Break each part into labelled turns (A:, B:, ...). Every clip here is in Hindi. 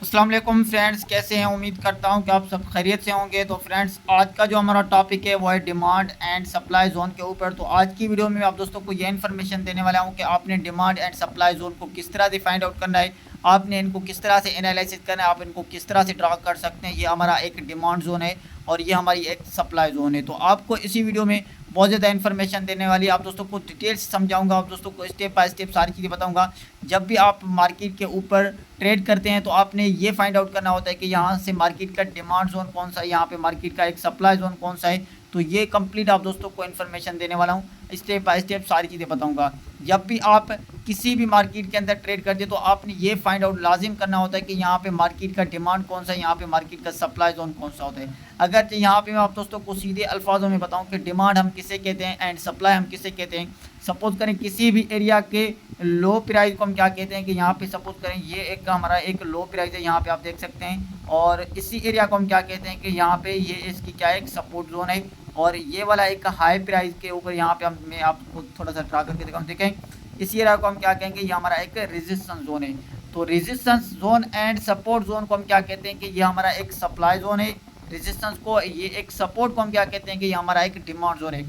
A: अस्सलाम वालेकुम फ्रेंड्स, कैसे हैं? उम्मीद करता हूं कि आप सब खैरियत से होंगे। तो फ्रेंड्स, आज का जो हमारा टॉपिक है वो है डिमांड एंड सप्लाई जोन के ऊपर। तो आज की वीडियो में मैं आप दोस्तों को ये इन्फॉर्मेशन देने वाला हूं कि आपने डिमांड एंड सप्लाई जोन को किस तरह से फाइंड आउट करना है, आपने इनको किस तरह से एनालिसिस करना है, आप इनको किस तरह से ड्रा कर सकते हैं। ये हमारा एक डिमांड जोन है और ये हमारी एक सप्लाई जोन है। तो आपको इसी वीडियो में बहुत ज़्यादा इन्फॉर्मेशन देने वाली है। आप दोस्तों को डिटेल्स समझाऊंगा, आप दोस्तों को स्टेप बाय स्टेप सारी चीज़ें बताऊंगा। जब भी आप मार्केट के ऊपर ट्रेड करते हैं तो आपने ये फाइंड आउट करना होता है कि यहाँ से मार्केट का डिमांड जोन कौन सा है, यहाँ पे मार्केट का एक सप्लाई जोन कौन सा है। तो ये कंप्लीट आप दोस्तों को इन्फॉर्मेशन देने वाला हूँ, स्टेप बाय स्टेप सारी चीज़ें बताऊंगा। जब भी आप किसी भी मार्केट के अंदर ट्रेड करते हैं तो आपने ये फाइंड आउट लाजिम करना होता है कि यहाँ पे मार्केट का डिमांड कौन सा है, यहाँ पे मार्केट का सप्लाई जोन कौन सा होता है। अगर यहाँ पे मैं आप दोस्तों को सीधे अल्फाजों में बताऊँ कि डिमांड हम किसे कहते हैं एंड सप्लाई हम किसे कहते हैं। सपोज करें किसी भी एरिया के लो प्राइस को हम क्या कहते हैं कि यहाँ पे सपोज करें ये एक हमारा एक लो प्राइस है, यहाँ पे आप देख सकते हैं। और इसी एरिया को हम क्या कहते हैं कि यहाँ पे ये इसकी क्या है, एक सपोर्ट जोन है। और ये वाला एक हाई प्राइस के ऊपर यहाँ पे मैं आपको थोड़ा सा ट्रा करके दिखाऊँ, देखें इसी एरिया को हम क्या कहेंगे, ये हमारा एक रेजिस्टेंस जोन है। तो resistance zone and support zone को हम क्या कहते हैं कि ये हमारा एक सप्लाई जोन है। रेजिस्टेंस को ये एक सपोर्ट को हम क्या कहते हैं कि ये हमारा एक डिमांड जोन है।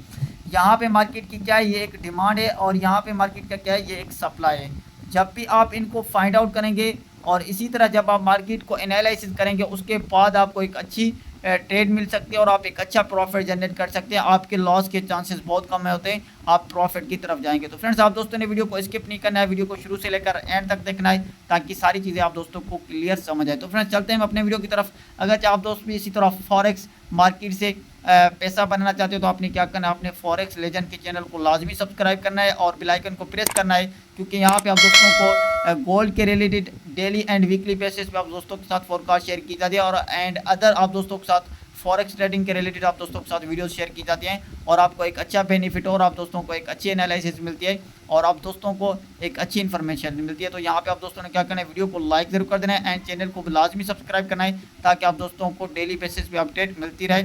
A: यहाँ पे मार्केट की क्या है, ये एक डिमांड है और यहाँ पे मार्केट का क्या है, ये एक सप्लाई है। जब भी आप इनको फाइंड आउट करेंगे और इसी तरह जब आप मार्केट को एनालिसिस करेंगे उसके बाद आपको एक अच्छी ट्रेड मिल सकती है और आप एक अच्छा प्रॉफिट जनरेट कर सकते हैं। आपके लॉस के चांसेस बहुत कम होते हैं, आप प्रॉफिट की तरफ जाएंगे। तो फ्रेंड्स, आप दोस्तों ने वीडियो को स्किप नहीं करना है, वीडियो को शुरू से लेकर एंड तक देखना है ताकि सारी चीज़ें आप दोस्तों को क्लियर समझ आए। तो फ्रेंड्स, चलते हैं अपने वीडियो की तरफ। अगर आप दोस्त भी इसी तरह फॉरेक्स मार्केट से पैसा बनाना चाहते हो तो आपने क्या करना है, अपने फॉरेक्स लेजेंड के चैनल को लाजमी सब्सक्राइब करना है और बेल आइकन को प्रेस करना है, क्योंकि यहाँ पे आप दोस्तों को गोल्ड के related daily and weekly basis पे आप दोस्तों के साथ फोरकास्ट शेयर की जाती है और एंड अदर आप दोस्तों के साथ फॉरेक्स ट्रेडिंग के रिलेटेड आप दोस्तों के साथ वीडियोस शेयर की जाती हैं और आपको एक अच्छा बेनिफिट और आप दोस्तों को एक अच्छी एनालिसिस मिलती है और आप दोस्तों को एक अच्छी इन्फॉर्मेशन मिलती है। तो यहाँ पे आप दोस्तों ने क्या करना है, वीडियो को लाइक जरूर कर देना है एंड चैनल को भी लाजमी सब्सक्राइब करना है ताकि आप दोस्तों को डेली बेसिस पे अपडेट मिलती रहे।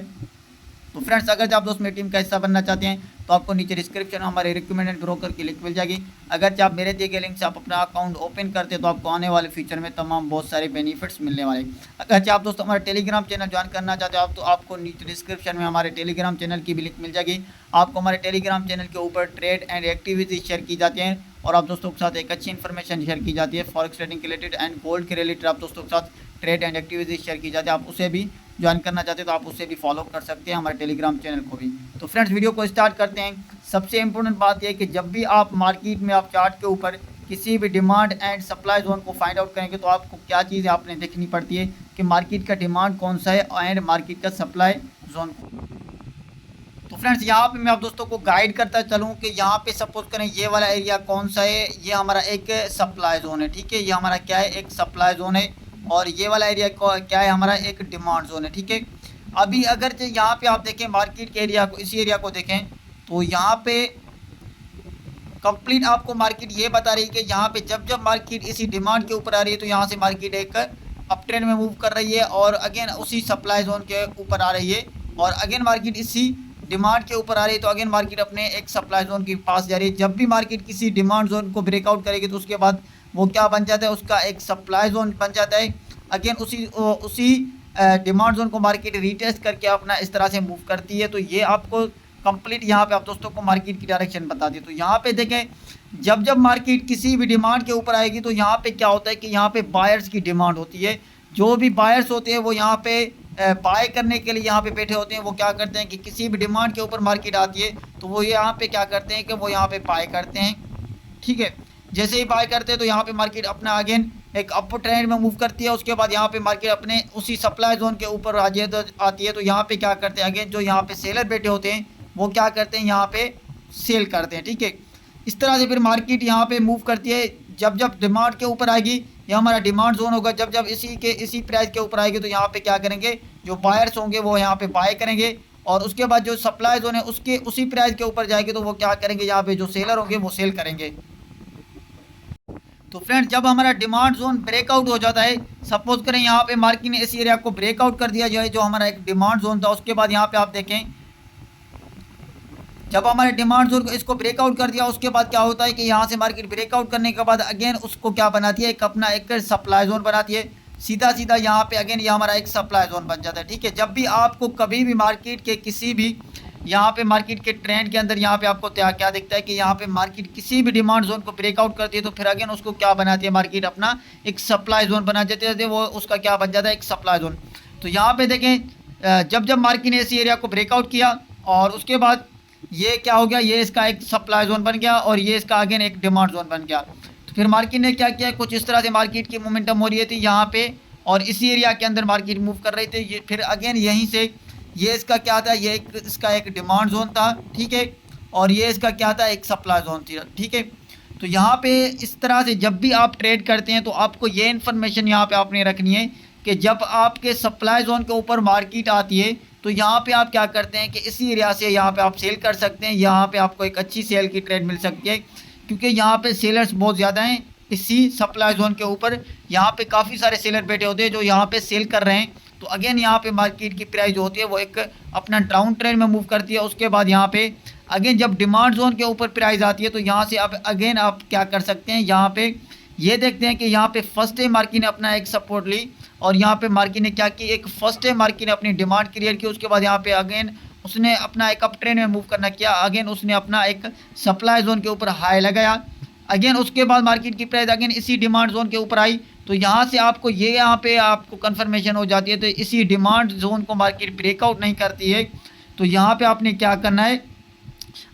A: तो फ्रेंड्स, अगर आप दोस्त मेरी टीम का हिस्सा बनना चाहते हैं तो आपको नीचे डिस्क्रिप्शन में हमारे रिकमेंडेड ब्रोकर की लिंक मिल जाएगी। अगर आप मेरे दिए गए लिंक से आप अपना अकाउंट ओपन करते हैं तो आपको आने वाले फ्यूचर में तमाम बहुत सारे बेनिफिट्स मिलने वाले। अगर आप दोस्तों हमारे टेलीग्राम चैनल ज्वाइन करना चाहते हो आप तो आपको नीचे डिस्क्रिप्शन में हमारे टेलीग्राम चैनल की भी लिंक मिल जाएगी। आपको हमारे टेलीग्राम चैनल के ऊपर ट्रेड एंड एक्टिविटीज शेयर की जाती हैं और आप दोस्तों के साथ एक अच्छी इन्फॉर्मेशन शेयर की जाती है फॉरेक्स ट्रेडिंग के रिलेटेड एंड गोल्ड के रिलेटेड आप दोस्तों के साथ ट्रेड एंड एक्टिविटीज शेयर की जाती है। आप उसे भी ज्वाइन करना चाहते हैं तो आप उसे भी फॉलो कर सकते हैं, हमारे टेलीग्राम चैनल को भी। तो फ्रेंड्स, वीडियो को स्टार्ट करते हैं। सबसे इंपॉर्टेंट बात यह है कि जब भी आप मार्केट में आप चार्ट के ऊपर किसी भी डिमांड एंड सप्लाई जोन को फाइंड आउट करेंगे तो आपको क्या चीज़ें आपने देखनी पड़ती है कि मार्केट का डिमांड कौन सा है एंड मार्केट का सप्लाई जोन। तो फ्रेंड्स, यहाँ पे मैं आप दोस्तों को गाइड करता चलूँ कि यहाँ पे सपोज करें ये वाला एरिया कौन सा है, ये हमारा एक सप्लाई जोन है, ठीक है। ये हमारा क्या है, एक सप्लाई जोन है और ये वाला एरिया क्या है, हमारा एक डिमांड जोन है, ठीक है। अभी अगर यहाँ पे आप देखें मार्केट के एरिया को, इसी एरिया को देखें तो यहाँ पे कंप्लीट आपको मार्केट ये बता रही है कि यहाँ पे जब जब मार्केट इसी डिमांड के ऊपर आ रही है तो यहाँ से मार्केट एक अप ट्रेंड में मूव कर रही है और अगेन उसी सप्लाई जोन के ऊपर आ रही है और अगेन मार्केट इसी डिमांड के ऊपर आ रही है तो अगेन मार्केट अपने एक सप्लाई जोन के पास जा रही है। जब भी मार्केट किसी डिमांड जोन को ब्रेकआउट करेगी तो उसके बाद वो क्या बन जाता है, उसका एक सप्लाई जोन बन जाता है। अगेन उसी डिमांड जोन को मार्केट रीटेस्ट करके अपना इस तरह से मूव करती है। तो ये आपको कंप्लीट यहाँ पे आप दोस्तों को मार्केट की डायरेक्शन बताती है। तो यहाँ पे देखें जब जब मार्केट किसी भी डिमांड के ऊपर आएगी तो यहाँ पे क्या होता है कि यहाँ पे बायर्स की डिमांड होती है। जो भी बायर्स होते हैं वो यहाँ पे बाय करने के लिए यहाँ पे बैठे होते हैं। वो क्या करते हैं कि किसी भी डिमांड के ऊपर मार्केट आती है तो वो यहाँ पे क्या करते हैं कि वो यहाँ पे बाय करते हैं, ठीक है। जैसे ही बाय करते हैं तो यहाँ पे मार्केट अपना अगेन एक अप ट्रेंड में मूव करती है। उसके बाद यहाँ पे मार्केट अपने उसी सप्लाई जोन के ऊपर आती है तो यहाँ पे क्या करते हैं, अगेन जो यहाँ पे सेलर बैठे होते हैं वो क्या करते हैं, यहाँ पे सेल करते हैं, ठीक है। इस तरह से फिर मार्केट यहाँ पे मूव करती है। जब जब डिमांड के ऊपर आएगी ये हमारा डिमांड जोन होगा, जब जब इसी प्राइस के ऊपर आएगी तो यहाँ पे क्या करेंगे, जो बायर्स होंगे वो यहाँ पे बाय करेंगे और उसके बाद जो सप्लाई जोन है उसके उसी प्राइस के ऊपर जाएगी तो वो क्या करेंगे, यहाँ पे जो सेलर होंगे वो सेल करेंगे। तो फ्रेंड्स, जब हमारा डिमांड जोन ब्रेकआउट हो जाता है, सपोज करें यहाँ पे मार्केट ने इस एरिया को ब्रेकआउट कर दिया जाए जो हमारा एक डिमांड जोन था, उसके बाद यहाँ पे आप देखें जब हमारे डिमांड जोन को इसको ब्रेकआउट कर दिया उसके बाद क्या होता है कि यहाँ से मार्केट ब्रेकआउट करने के बाद अगेन उसको क्या बनाती है, एक अपना एक सप्लाई जोन बनाती है। सीधा सीधा यहाँ पे अगेन ये हमारा एक सप्लाई जोन बन जाता है। ठीक है, जब भी आपको कभी भी मार्केट के किसी भी यहाँ पे मार्केट के ट्रेंड के अंदर यहाँ पे आपको क्या दिखता है कि यहाँ पे मार्केट किसी भी डिमांड जोन को ब्रेकआउट करती है तो फिर अगेन उसको क्या बनाती है मार्केट, अपना एक सप्लाई जोन बना देती है, वो उसका क्या बन जाता है, एक सप्लाई जोन। तो यहाँ पे देखें जब जब मार्केट ने इसी एरिया को ब्रेकआउट किया और उसके बाद ये क्या हो गया, ये इसका एक सप्लाई जोन बन गया और ये इसका अगेन एक डिमांड जोन बन गया। तो फिर मार्केट ने क्या किया, कुछ इस तरह से मार्केट की मोमेंटम हो रही थी यहाँ पे और इसी एरिया के अंदर मार्केट मूव कर रही थी। ये फिर अगेन यहीं से ये इसका क्या था, ये इसका एक डिमांड जोन था। ठीक है, और ये इसका क्या था, एक सप्लाई जोन थी। ठीक है, तो यहाँ पे इस तरह से जब भी आप ट्रेड करते हैं तो आपको ये इन्फॉर्मेशन यहाँ पे आपने रखनी है कि जब आपके सप्लाई जोन के ऊपर मार्केट आती है तो यहाँ पे आप क्या करते हैं कि इसी एरिया से यहाँ पे आप सेल कर सकते हैं। यहाँ पे आपको एक अच्छी सेल की ट्रेड मिल सकती है क्योंकि यहाँ पे सेलर्स बहुत ज़्यादा हैं इसी सप्लाई जोन के ऊपर। यहाँ पे काफ़ी सारे सेलर बैठे होते हैं जो यहाँ पे सेल कर रहे हैं। तो अगेन यहाँ पे मार्केट की प्राइस जो होती है वो एक अपना डाउन ट्रेंड में मूव करती है। उसके बाद यहाँ पे अगेन जब डिमांड जोन के ऊपर प्राइस आती है तो यहाँ से आप अगेन आप क्या कर सकते हैं, यहाँ पे ये देखते हैं कि यहाँ पे फर्स्ट डे मार्केट ने अपना एक सपोर्ट ली और यहाँ पे मार्केट ने क्या की, एक फर्स्ट डे मार्केट ने अपनी डिमांड क्रिएट की। उसके बाद यहाँ पे अगेन उसने अपना एक अप ट्रेंड में मूव करना किया, अगेन उसने अपना एक सप्लाई जोन के ऊपर हाई लगाया। अगेन उसके बाद मार्केट की प्राइस अगेन इसी डिमांड जोन के ऊपर आई। तो यहाँ से आपको ये यहाँ पे आपको कन्फर्मेशन हो जाती है। तो इसी डिमांड जोन को मार्केट ब्रेकआउट नहीं करती है तो यहाँ पे आपने क्या करना है,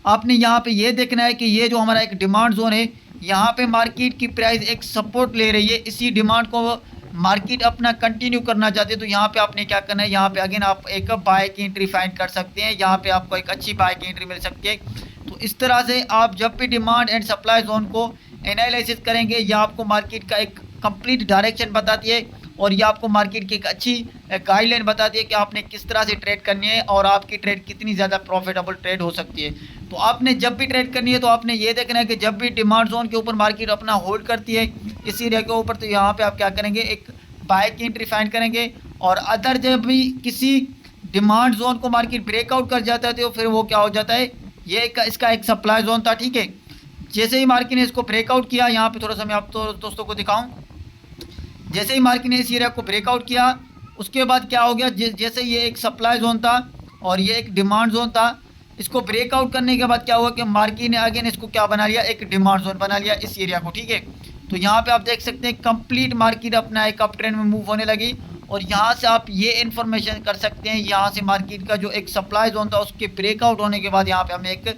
A: आपने यहाँ पे ये देखना है कि ये जो हमारा एक डिमांड जोन है यहाँ पे मार्केट की प्राइस एक सपोर्ट ले रही है, इसी डिमांड को मार्केट अपना कंटिन्यू करना चाहते हैं। तो यहाँ पे आपने क्या करना है, यहाँ पे अगेन आप एक बाय की एंट्री फाइंड कर सकते हैं, यहाँ पे आपको एक अच्छी बाय की एंट्री मिल सकती है। तो इस तरह से आप जब भी डिमांड एंड सप्लाई जोन को एनालिसिस करेंगे यह आपको मार्केट का एक कंप्लीट डायरेक्शन बताती है और ये आपको मार्केट की एक अच्छी गाइडलाइन बताती है कि आपने किस तरह से ट्रेड करनी है और आपकी ट्रेड कितनी ज़्यादा प्रॉफिटेबल ट्रेड हो सकती है। तो आपने जब भी ट्रेड करनी है तो आपने ये देखना है कि जब भी डिमांड जोन के ऊपर मार्केट अपना होल्ड करती है इस एरिया के ऊपर तो यहाँ पे आप क्या करेंगे, एक बाय की एंट्री फाइंड करेंगे। और अदर जब भी किसी डिमांड जोन को मार्केट ब्रेकआउट कर जाता है तो फिर वो क्या हो जाता है, ये इसका एक सप्लाई जोन था। ठीक है, जैसे ही मार्केट ने इसको ब्रेकआउट किया, यहाँ पे थोड़ा सा मैं आप दोस्तों को दिखाऊं, जैसे ही मार्केट ने इस एरिया को ब्रेकआउट किया उसके बाद क्या हो गया, जैसे ये एक सप्लाई जोन था और ये एक डिमांड जोन था, इसको ब्रेकआउट करने के बाद क्या हुआ कि मार्केट ने अगेन इसको क्या बना लिया, एक डिमांड जोन बना लिया इस एरिया को। ठीक है, तो यहाँ पे आप देख सकते हैं कंप्लीट मार्केट अपना एक अप ट्रेंड में मूव होने लगी और यहाँ से आप ये इन्फॉर्मेशन कर सकते हैं, यहाँ से मार्केट का जो एक सप्लाई जोन था उसके ब्रेकआउट होने के बाद यहाँ पे हम एक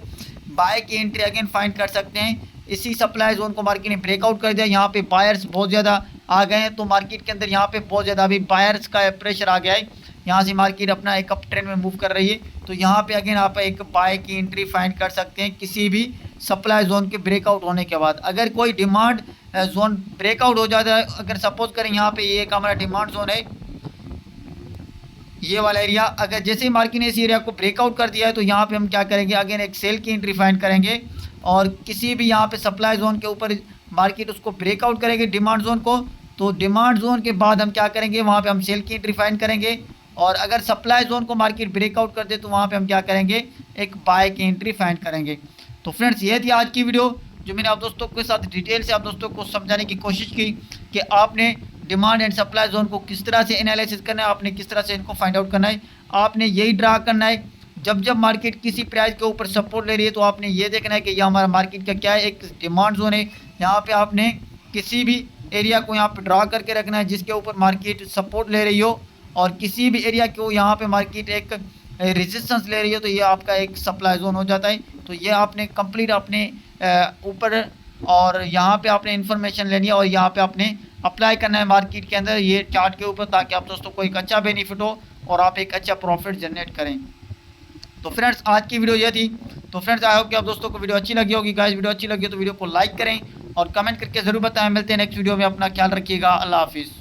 A: बाय की एंट्री अगेन फाइंड कर सकते हैं। इसी सप्लाई जोन को मार्केट ने ब्रेकआउट कर दिया, यहाँ पे बायर्स बहुत ज़्यादा आ गए हैं तो मार्केट के अंदर यहाँ पे बहुत ज़्यादा अभी बायर्स का प्रेशर आ गया है, यहाँ से मार्केट अपना एक अप ट्रेंड में मूव कर रही है। तो यहाँ पे अगेन आप एक बाय की एंट्री फाइंड कर सकते हैं किसी भी सप्लाई जोन के ब्रेकआउट होने के बाद। अगर कोई डिमांड जोन ब्रेकआउट हो जाता है, अगर सपोज करें यहाँ पे ये एक हमारा डिमांड जोन है ये वाला एरिया, अगर जैसे ही मार्केट ने इस एरिया को ब्रेकआउट कर दिया है तो यहाँ पे हम क्या करेंगे, अगेन एक सेल की एंट्री फाइंड करेंगे और किसी भी यहाँ पे सप्लाई जोन के ऊपर मार्केट उसको ब्रेकआउट करेंगे डिमांड जोन को। तो डिमांड जोन के बाद हम क्या करेंगे, वहाँ पे हम सेल की एंट्री फाइंड करेंगे और अगर सप्लाई जोन को मार्केट ब्रेकआउट कर दे तो वहाँ पे हम क्या करेंगे, एक बाय की एंट्री फाइंड करेंगे। तो फ्रेंड्स ये थी आज की वीडियो जो मैंने आप दोस्तों के साथ डिटेल से आप दोस्तों को समझाने की कोशिश की कि आपने डिमांड एंड सप्लाई जोन को किस तरह से एनालिसिस करना है, आपने किस तरह से इनको फाइंड आउट करना है। आपने यही ड्रा करना है, जब जब मार्केट किसी प्राइस के ऊपर सपोर्ट ले रही है तो आपने ये देखना है कि यह हमारा मार्केट का क्या है, एक डिमांड जोन है। यहाँ पे आपने किसी भी एरिया को यहाँ पे ड्रा करके रखना है जिसके ऊपर मार्केट सपोर्ट ले रही हो और किसी भी एरिया को यहाँ पे मार्केट एक रेजिस्टेंस ले रही है तो ये आपका एक सप्लाई जोन हो जाता है। तो ये आपने कंप्लीट अपने ऊपर और यहाँ पे आपने इन्फॉर्मेशन लेनी है और यहाँ पे आपने अप्लाई करना है मार्केट के अंदर ये चार्ट के ऊपर, ताकि आप दोस्तों को एक अच्छा बेनिफिट हो और आप एक अच्छा प्रॉफिट जनरेट करें। तो फ्रेंड्स आज की वीडियो ये थी। तो फ्रेंड्स आई होप कि आप दोस्तों को वीडियो अच्छी लगी होगी। गाइस वीडियो अच्छी लगी हो तो वीडियो को लाइक करें और कमेंट करके ज़रूर बताएं। मिलते हैं नेक्स्ट वीडियो में, अपना ख्याल रखिएगा। अल्लाह हाफिज़।